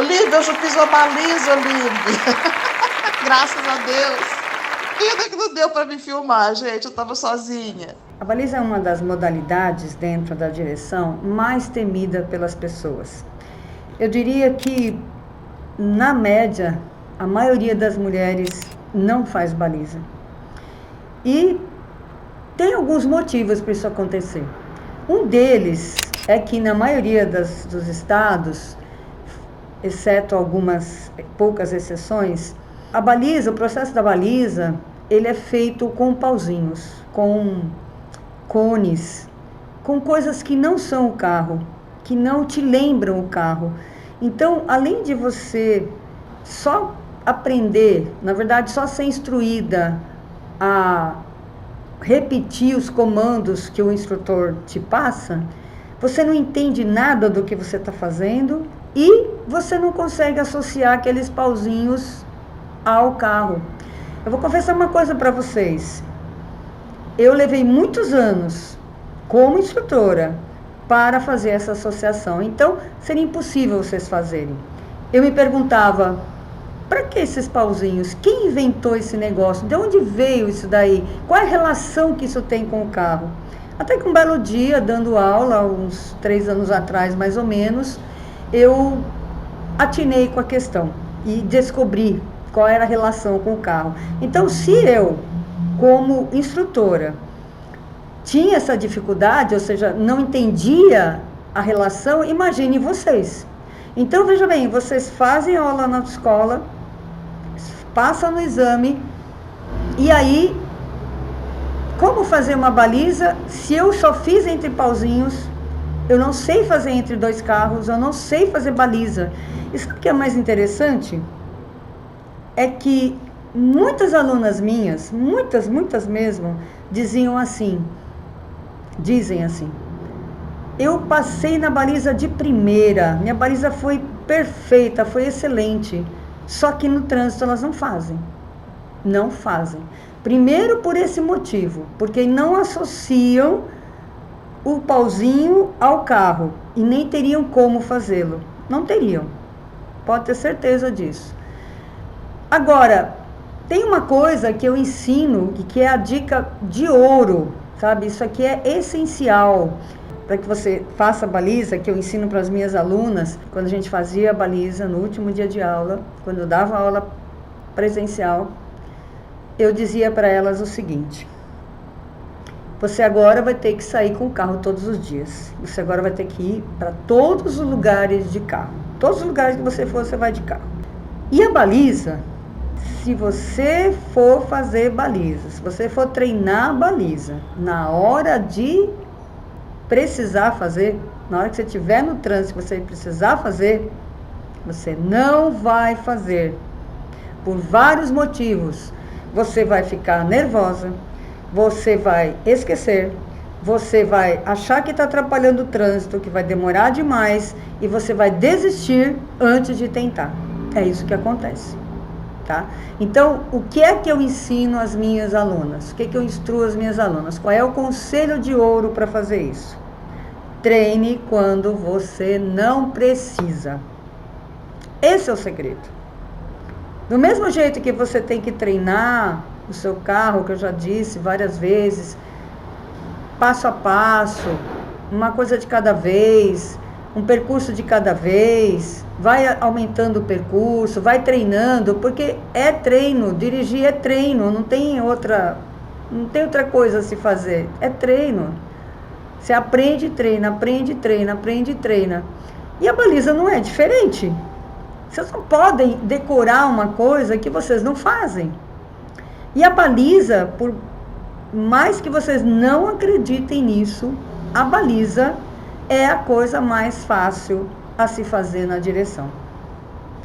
Olivia, eu já fiz uma baliza, Olivia. Graças a Deus. Pena que não deu para me filmar, gente. Eu estava sozinha. A baliza é uma das modalidades dentro da direção mais temida pelas pessoas. Eu diria que, na média, a maioria das mulheres não faz baliza. E tem alguns motivos para isso acontecer. Um deles é que, na maioria dos estados, exceto algumas poucas exceções, a baliza, o processo da baliza, ele é feito com pauzinhos, com cones, com coisas que não são o carro, que não te lembram o carro. Então, além de você só aprender, na verdade, só ser instruída a repetir os comandos que o instrutor te passa, você não entende nada do que você está fazendo e você não consegue associar aqueles pauzinhos ao carro. Eu vou confessar uma coisa para vocês. Eu levei muitos anos como instrutora para fazer essa associação. Então, seria impossível vocês fazerem. Eu me perguntava, para que esses pauzinhos? Quem inventou esse negócio? De onde veio isso daí? Qual é a relação que isso tem com o carro? Até que um belo dia, dando aula, uns 3 anos atrás mais ou menos, eu atinei com a questão e descobri qual era a relação com o carro. Então, se eu, como instrutora, tinha essa dificuldade, ou seja, não entendia a relação, imagine vocês. Então, veja bem, vocês fazem aula na escola, passam no exame, e aí, como fazer uma baliza se eu só fiz entre pauzinhos, eu não sei fazer entre 2 carros, eu não sei fazer baliza. E sabe o que é mais interessante? É que muitas alunas minhas, muitas mesmo, dizem assim, eu passei na baliza de primeira, minha baliza foi perfeita, foi excelente, só que no trânsito elas não fazem. Primeiro por esse motivo, porque não associam o pauzinho ao carro e nem teriam como fazê-lo. Não teriam, pode ter certeza disso. Agora, tem uma coisa que eu ensino e que é a dica de ouro, sabe? Isso aqui é essencial para que você faça a baliza, que eu ensino para as minhas alunas, quando a gente fazia a baliza no último dia de aula, quando eu dava aula presencial, eu dizia para elas o seguinte: você agora vai ter que sair com o carro todos os dias. Você agora vai ter que ir para todos os lugares de carro. Todos os lugares que você for, você vai de carro. E a baliza, se você for fazer baliza, se você for treinar a baliza, na hora de precisar fazer, na hora que você estiver no trânsito, você precisar fazer, você não vai fazer. Por vários motivos. Você vai ficar nervosa, você vai esquecer, você vai achar que está atrapalhando o trânsito, que vai demorar demais e você vai desistir antes de tentar. É isso que acontece, tá? Então, o que é que eu ensino às minhas alunas? O que é que eu instruo as minhas alunas? Qual é o conselho de ouro para fazer isso? Treine quando você não precisa. Esse é o segredo. Do mesmo jeito que você tem que treinar o seu carro, que eu já disse várias vezes, passo a passo, uma coisa de cada vez, um percurso de cada vez, vai aumentando o percurso, vai treinando, porque é treino, dirigir é treino, não tem outra coisa a se fazer, é treino. Você aprende e treina, aprende e treina, aprende e treina. E a baliza não é diferente. Vocês não podem decorar uma coisa que vocês não fazem. E a baliza, por mais que vocês não acreditem nisso, a baliza é a coisa mais fácil a se fazer na direção.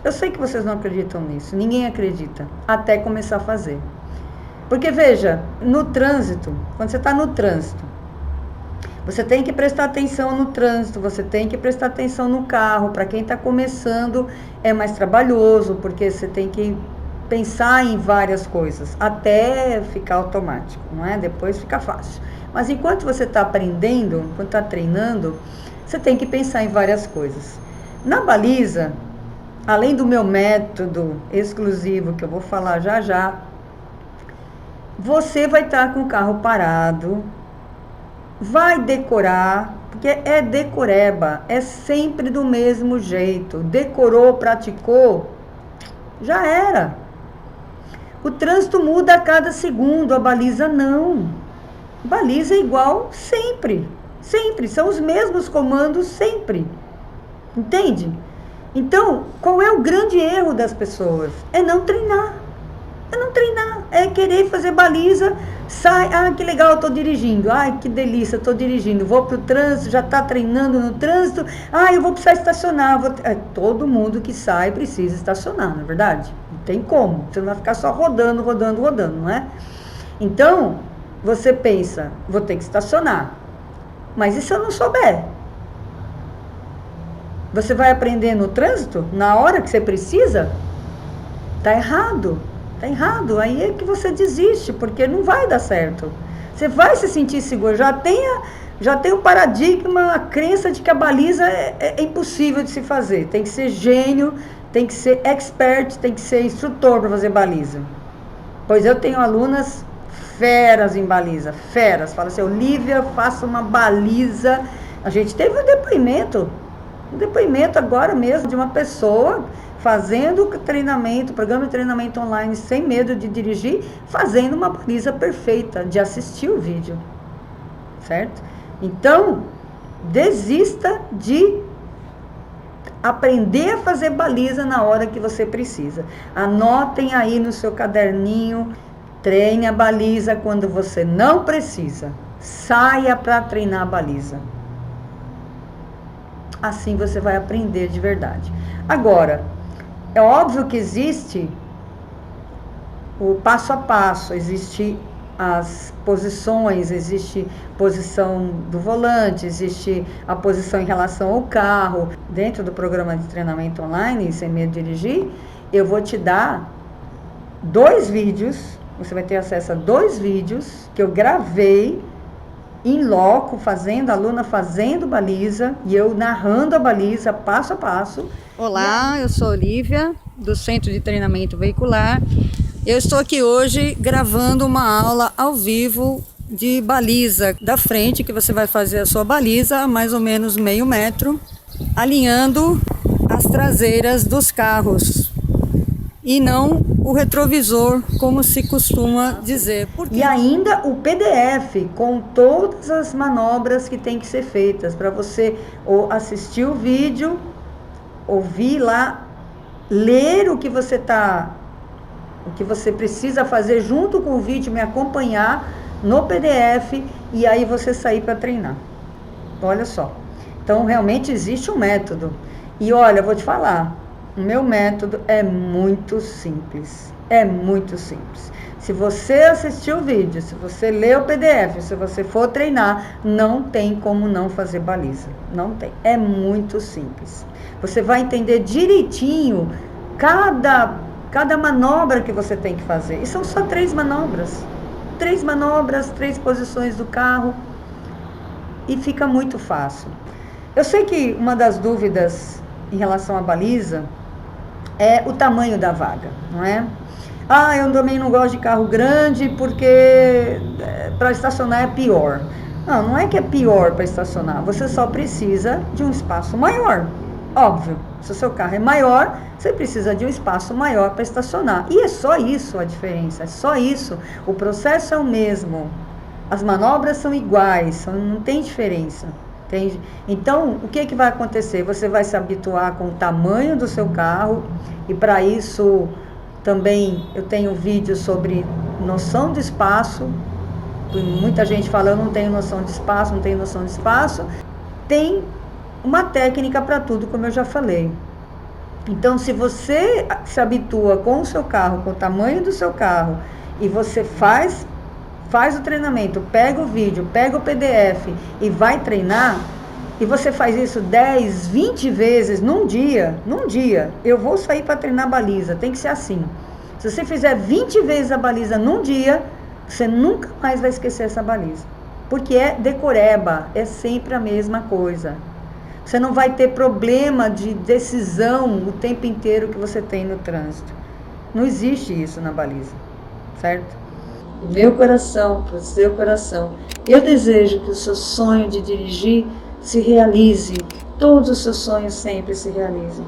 Eu sei que vocês não acreditam nisso, ninguém acredita, até começar a fazer. Porque veja, no trânsito, quando você está no trânsito, você tem que prestar atenção no trânsito, você tem que prestar atenção no carro. Para quem está começando é mais trabalhoso, porque você tem que pensar em várias coisas, até ficar automático, não é? Depois fica fácil. Mas enquanto você está aprendendo, enquanto está treinando, você tem que pensar em várias coisas. Na baliza, além do meu método exclusivo, que eu vou falar já já, você vai estar com o carro parado, vai decorar, porque é decoreba, é sempre do mesmo jeito. Decorou, praticou, já era. O trânsito muda a cada segundo, a baliza não. Baliza é igual sempre, sempre, são os mesmos comandos sempre. Entende? Então, qual é o grande erro das pessoas? É não treinar. É não treinar, é querer fazer baliza, sai, que legal, eu tô dirigindo, que delícia, tô dirigindo, vou pro trânsito, já tá treinando no trânsito, eu vou precisar estacionar, todo mundo que sai precisa estacionar, não é verdade? Não tem como, você não vai ficar só rodando, não é? Então, você pensa, vou ter que estacionar, mas e se eu não souber? Você vai aprender no trânsito, na hora que você precisa? Tá errado. Tá errado, aí é que você desiste, porque não vai dar certo. Você vai se sentir seguro, já tem o paradigma, a crença de que a baliza é impossível de se fazer. Tem que ser gênio, tem que ser expert, tem que ser instrutor para fazer baliza. Pois eu tenho alunas feras em baliza, feras. Fala assim, Olivia, faça uma baliza. A gente teve um depoimento agora mesmo de uma pessoa fazendo treinamento, programa de treinamento online sem medo de dirigir, fazendo uma baliza perfeita, de assistir o vídeo, certo? Então, desista de aprender a fazer baliza na hora que você precisa. Anotem aí no seu caderninho, treine a baliza quando você não precisa. Saia para treinar a baliza. Assim você vai aprender de verdade. Agora, é óbvio que existe o passo a passo, existe as posições, existe posição do volante, existe a posição em relação ao carro. Dentro do programa de treinamento online, Sem Medo de Dirigir, eu vou te dar 2 vídeos, você vai ter acesso a 2 vídeos que eu gravei em loco, a aluna fazendo baliza e eu narrando a baliza passo a passo. Olá, eu sou Olivia, do Centro de Treinamento Veicular. Eu estou aqui hoje gravando uma aula ao vivo de baliza da frente, que você vai fazer a sua baliza a mais ou menos meio metro, alinhando as traseiras dos carros e não o retrovisor, como se costuma dizer. E ainda o PDF com todas as manobras que tem que ser feitas para você ou assistir o vídeo, ouvir lá, ler o que você precisa fazer junto com o vídeo, me acompanhar no PDF e aí você sair para treinar. Olha só. Então realmente existe um método. E olha, eu vou te falar, o meu método é muito simples. É muito simples. Se você assistir o vídeo, se você ler o PDF, se você for treinar, não tem como não fazer baliza. Não tem. É muito simples. Você vai entender direitinho cada manobra que você tem que fazer. E são só 3 manobras. 3 manobras, 3 posições do carro. E fica muito fácil. Eu sei que uma das dúvidas em relação à baliza é o tamanho da vaga, não é? Eu também não gosto de carro grande porque para estacionar é pior. Não é que é pior para estacionar, você só precisa de um espaço maior. Óbvio, se o seu carro é maior, você precisa de um espaço maior para estacionar. E é só isso a diferença, é só isso. O processo é o mesmo, as manobras são iguais, não tem diferença. Entende? Então, o que vai acontecer? Você vai se habituar com o tamanho do seu carro e para isso também eu tenho vídeo sobre noção de espaço. Muita gente fala, eu não tenho noção de espaço, não tenho noção de espaço. Tem uma técnica para tudo, como eu já falei. Então, se você se habitua com o seu carro, com o tamanho do seu carro e você faz o treinamento, pega o vídeo, pega o PDF e vai treinar, e você faz isso 10, 20 vezes num dia, eu vou sair para treinar baliza, tem que ser assim. Se você fizer 20 vezes a baliza num dia, você nunca mais vai esquecer essa baliza, porque é decoreba, é sempre a mesma coisa. Você não vai ter problema de decisão o tempo inteiro que você tem no trânsito. Não existe isso na baliza, certo? Do meu coração, para o seu coração, eu desejo que o seu sonho de dirigir se realize. Todos os seus sonhos sempre se realizem.